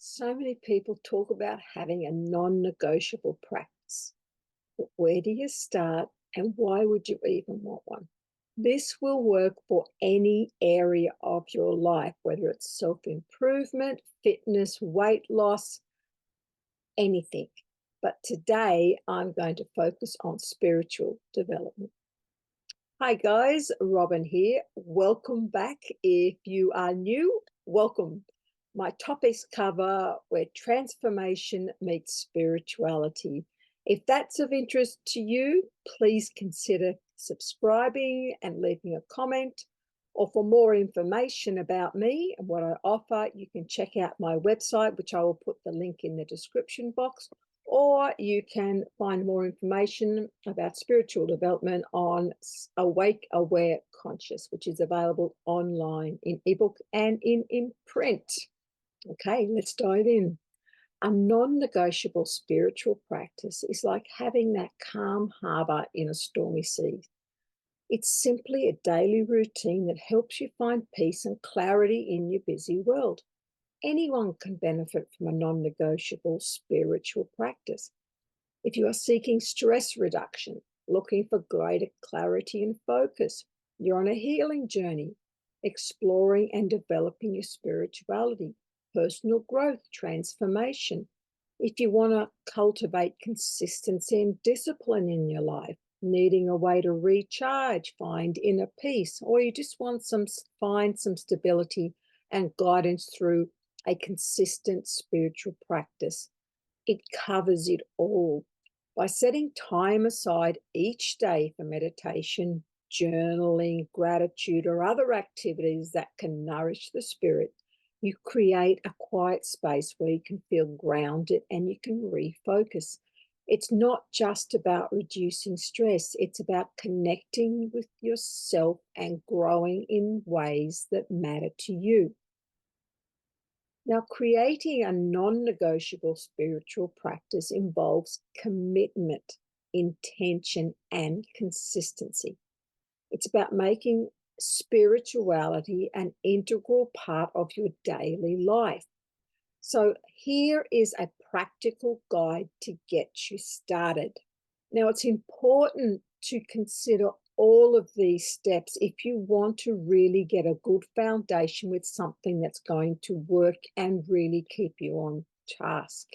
So many people talk about having a non-negotiable practice. But where do you start and why would you even want one? This will work for any area of your life, whether it's self-improvement, fitness, weight loss, anything. But today I'm going to focus on spiritual development. Hi guys, Robin here. Welcome back. If you are new, welcome. My topics cover where transformation meets spirituality. If that's of interest to you, please consider subscribing and leaving a comment. Or for more information about me and what I offer, you can check out my website, which I will put the link in the description box, or you can find more information about spiritual development on Awake, Aware, Conscious, which is available online in ebook and in print. Okay, let's dive in. A non-negotiable spiritual practice is like having that calm harbour in a stormy sea. It's simply a daily routine that helps you find peace and clarity in your busy world. Anyone can benefit from a non-negotiable spiritual practice. If you are seeking stress reduction, looking for greater clarity and focus, you're on a healing journey, exploring and developing your spirituality, personal growth, transformation. If you want to cultivate consistency and discipline in your life, needing a way to recharge, find inner peace, or you just want find some stability and guidance through a consistent spiritual practice. It covers it all. By setting time aside each day for meditation, journaling, gratitude, or other activities that can nourish the spirit, you create a quiet space where you can feel grounded and you can refocus. It's not just about reducing stress, it's about connecting with yourself and growing in ways that matter to you. Now, creating a non-negotiable spiritual practice involves commitment, intention, and consistency. It's about making spirituality an integral part of your daily life. So here is a practical guide to get you started. Now, it's important to consider all of these steps if you want to really get a good foundation with something that's going to work and really keep you on task.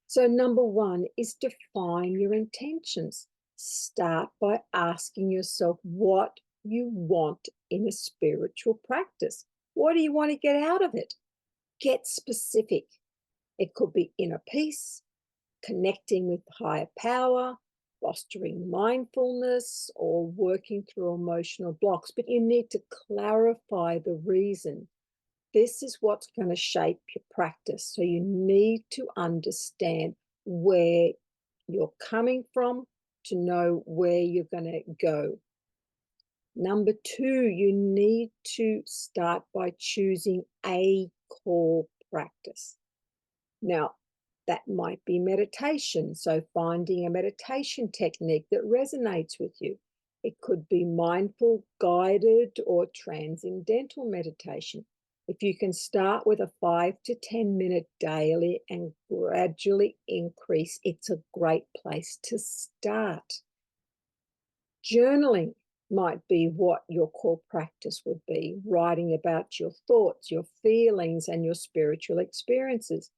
So number one is define your intentions. Start by asking yourself what you want in a spiritual practice. What do you want to get out of it? Get specific. It could be inner peace, connecting with higher power, fostering mindfulness, or working through emotional blocks, but you need to clarify the reason. This is what's going to shape your practice. So you need to understand where you're coming from to know where you're going to go. Number two, you need to start by choosing a core practice. Now, that might be meditation. So finding a meditation technique that resonates with you. It could be mindful, guided, or transcendental meditation. If you can start with a 5 to 10 minute daily and gradually increase, it's a great place to start. Journaling might be what your core practice would be, writing about your thoughts, your feelings, and your spiritual experiences.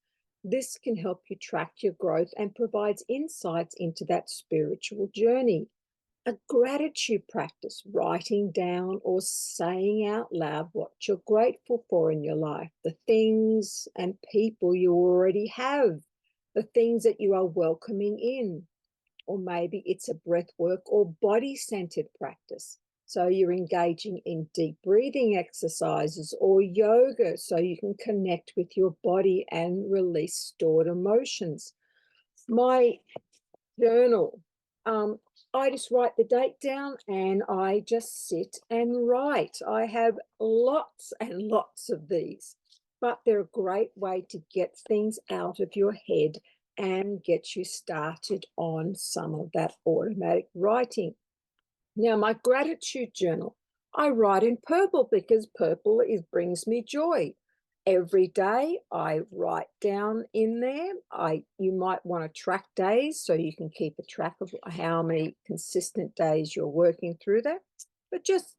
This can help you track your growth and provides insights into that spiritual journey. A gratitude practice, writing down or saying out loud what you're grateful for in your life, the things and people you already have, the things that you are welcoming in. Or maybe it's a breath work or body-centered practice. So you're engaging in deep breathing exercises or yoga so you can connect with your body and release stored emotions. My journal, I just write the date down and I just sit and write. I have lots and lots of these, but they're a great way to get things out of your head and get you started on some of that automatic writing. Now, my gratitude journal, I write in purple because purple brings me joy. Every day I write down in there, you might want to track days so you can keep a track of how many consistent days you're working through that. But just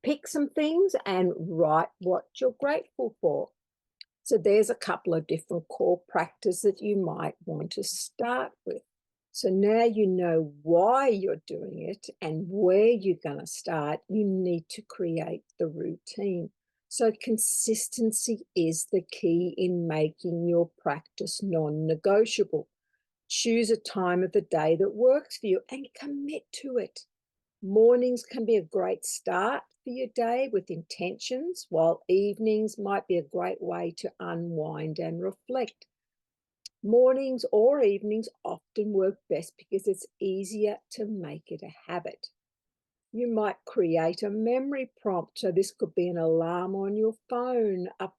pick some things and write what you're grateful for. So there's a couple of different core practices that you might want to start with. So now you know why you're doing it and where you're going to start, you need to create the routine. So consistency is the key in making your practice non-negotiable. Choose a time of the day that works for you and commit to it. Mornings can be a great start for your day with intentions, while evenings might be a great way to unwind and reflect. Mornings or evenings often work best because it's easier to make it a habit. You might create a memory prompt. So this could be an alarm on your phone, a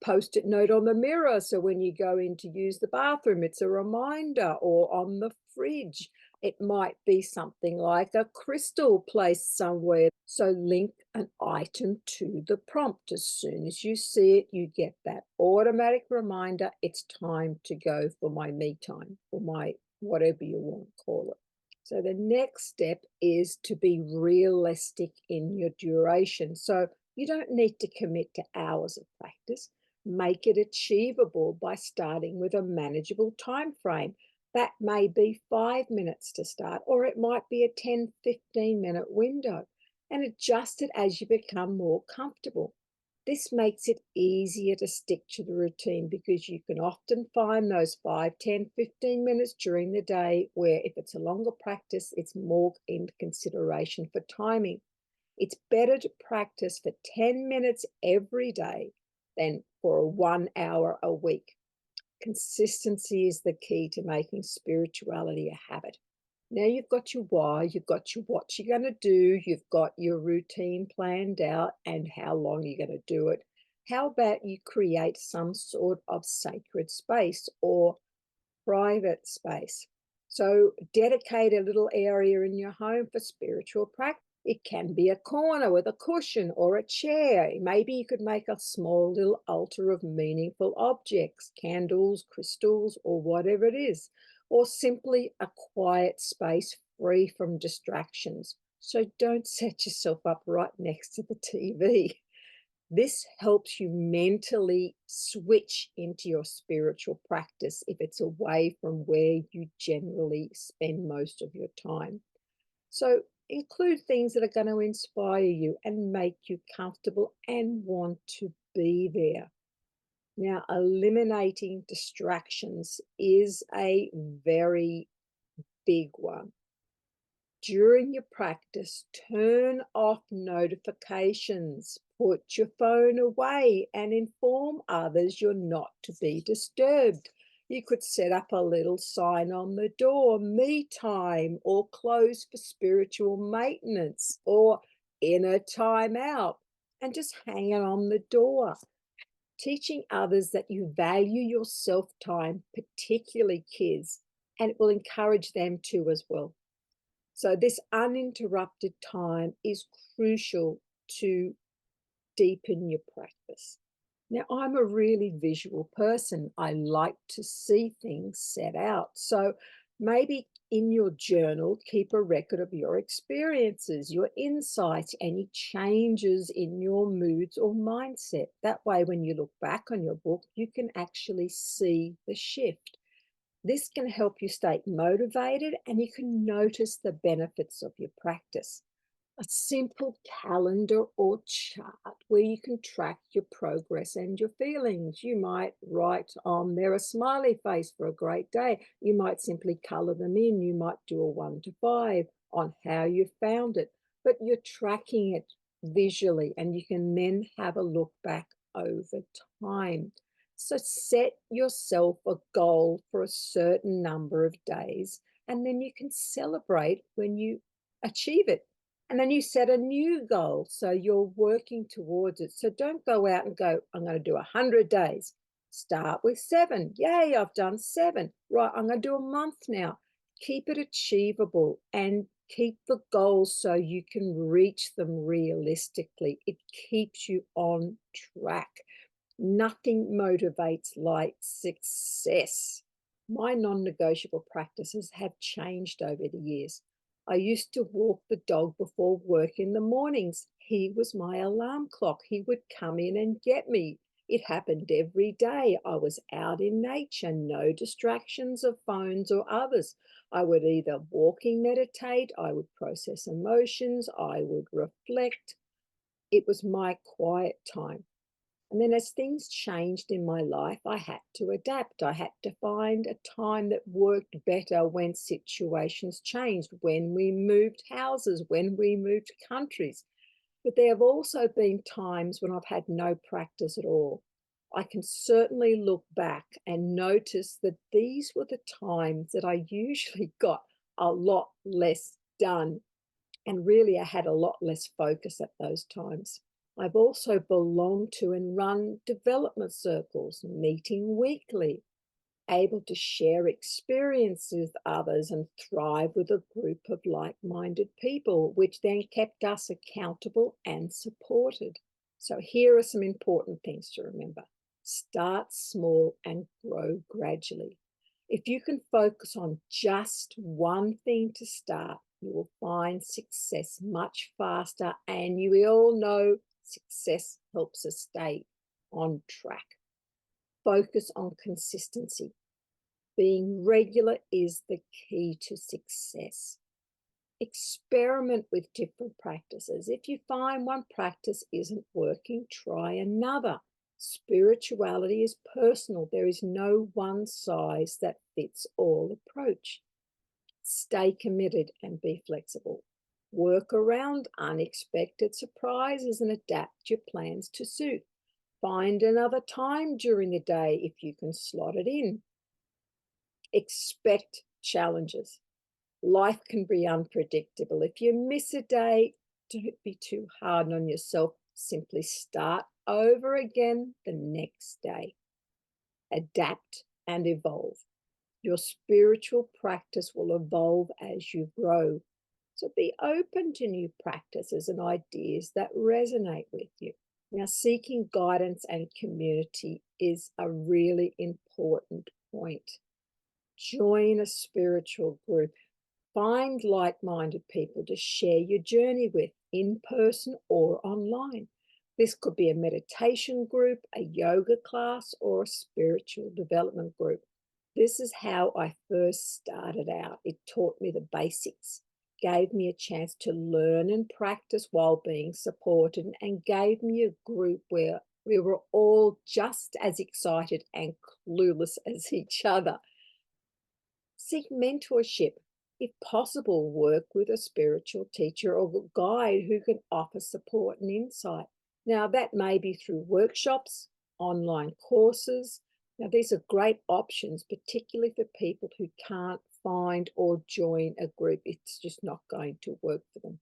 post-it note on the mirror. So when you go in to use the bathroom, it's a reminder, or on the fridge. It might be something like a crystal placed somewhere. So link an item to the prompt. As soon as you see it, you get that automatic reminder. It's time to go for my me time, for my whatever you want to call it. So the next step is to be realistic in your duration. So you don't need to commit to hours of practice. Make it achievable by starting with a manageable time frame. That may be 5 minutes to start, or it might be a 10, 15-minute window, and adjust it as you become more comfortable. This makes it easier to stick to the routine because you can often find those 5, 10, 15 minutes during the day where if it's a longer practice, it's more in consideration for timing. It's better to practice for 10 minutes every day than for 1 hour a week. Consistency is the key to making spirituality a habit. Now you've got your why, you've got your what you're going to do, you've got your routine planned out and how long you're going to do it. How about you create some sort of sacred space or private space? So dedicate a little area in your home for spiritual practice. It can be a corner with a cushion or a chair. Maybe you could make a small little altar of meaningful objects, candles, crystals, or whatever it is, or simply a quiet space free from distractions. So don't set yourself up right next to the TV. This helps you mentally switch into your spiritual practice if it's away from where you generally spend most of your time. So include things that are going to inspire you and make you comfortable and want to be there. Now, eliminating distractions is a very big one. During your practice, turn off notifications, put your phone away and inform others you're not to be disturbed. You could set up a little sign on the door, me time, or close for spiritual maintenance, or inner time out, and just hang it on the door. Teaching others that you value your self-time, particularly kids, and it will encourage them to as well. So this uninterrupted time is crucial to deepen your practice. Now, I'm a really visual person. I like to see things set out. So maybe in your journal, keep a record of your experiences, your insights, any changes in your moods or mindset. That way, when you look back on your book, you can actually see the shift. This can help you stay motivated and you can notice the benefits of your practice. A simple calendar or chart where you can track your progress and your feelings. You might write on there a smiley face for a great day. You might simply color them in. You might do a 1 to 5 on how you found it, but you're tracking it visually and you can then have a look back over time. So set yourself a goal for a certain number of days and then you can celebrate when you achieve it. And then you set a new goal. So you're working towards it. So don't go out and go, I'm going to do 100 days. Start with 7. Yay, I've done 7. Right, I'm going to do a month now. Keep it achievable and keep the goals so you can reach them realistically. It keeps you on track. Nothing motivates like success. My non-negotiable practices have changed over the years. I used to walk the dog before work in the mornings. He was my alarm clock. He would come in and get me. It happened every day. I was out in nature, no distractions of phones or others. I would either walking meditate, I would process emotions, I would reflect. It was my quiet time. And then as things changed in my life, I had to adapt. I had to find a time that worked better when situations changed, when we moved houses, when we moved countries. But there have also been times when I've had no practice at all. I can certainly look back and notice that these were the times that I usually got a lot less done. And really, I had a lot less focus at those times. I've also belonged to and run development circles, meeting weekly, able to share experiences with others and thrive with a group of like-minded people, which then kept us accountable and supported. So here are some important things to remember. Start small and grow gradually. If you can focus on just one thing to start, you will find success much faster, and you all know success helps us stay on track. Focus on consistency. Being regular is the key to success. Experiment with different practices. If you find one practice isn't working, try another. Spirituality is personal. There is no one size that fits all approach. Stay committed and be flexible. Work around unexpected surprises and adapt your plans to suit. Find another time during the day if you can slot it in. Expect challenges. Life can be unpredictable. If you miss a day, don't be too hard on yourself. Simply start over again the next day. Adapt and evolve. Your spiritual practice will evolve as you grow. So be open to new practices and ideas that resonate with you. Now, seeking guidance and community is a really important point. Join a spiritual group. Find like-minded people to share your journey with, in person or online. This could be a meditation group, a yoga class, or a spiritual development group. This is how I first started out. It taught me the basics, gave me a chance to learn and practice while being supported, and gave me a group where we were all just as excited and clueless as each other. Seek mentorship. If possible, work with a spiritual teacher or guide who can offer support and insight. Now, that may be through workshops, online courses. Now, these are great options, particularly for people who can't find or join a group. It's just not going to work for them.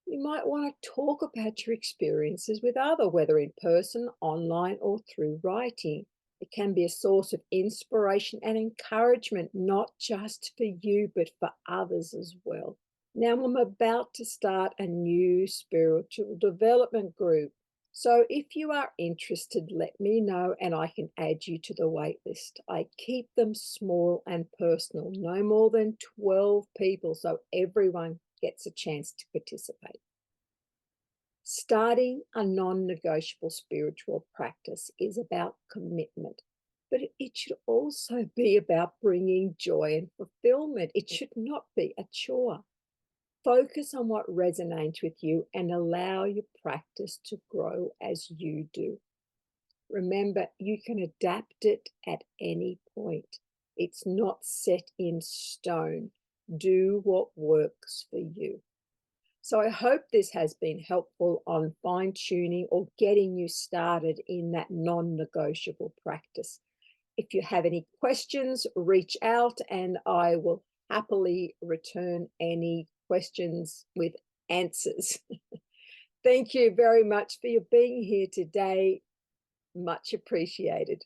You might want to talk about your experiences with others, whether in person, online, or through writing. It can be a source of inspiration and encouragement, not just for you, but for others as well. Now, I'm about to start a new spiritual development group. So if you are interested, let me know and I can add you to the wait list. I keep them small and personal, no more than 12 people, so everyone gets a chance to participate. Starting a non-negotiable spiritual practice is about commitment, but it should also be about bringing joy and fulfillment. It should not be a chore. Focus on what resonates with you and allow your practice to grow as you do. Remember, you can adapt it at any point. It's not set in stone. Do what works for you. So I hope this has been helpful on fine-tuning or getting you started in that non-negotiable practice. If you have any questions, reach out and I will happily return any questions with answers. Thank you very much for your being here today. Much appreciated.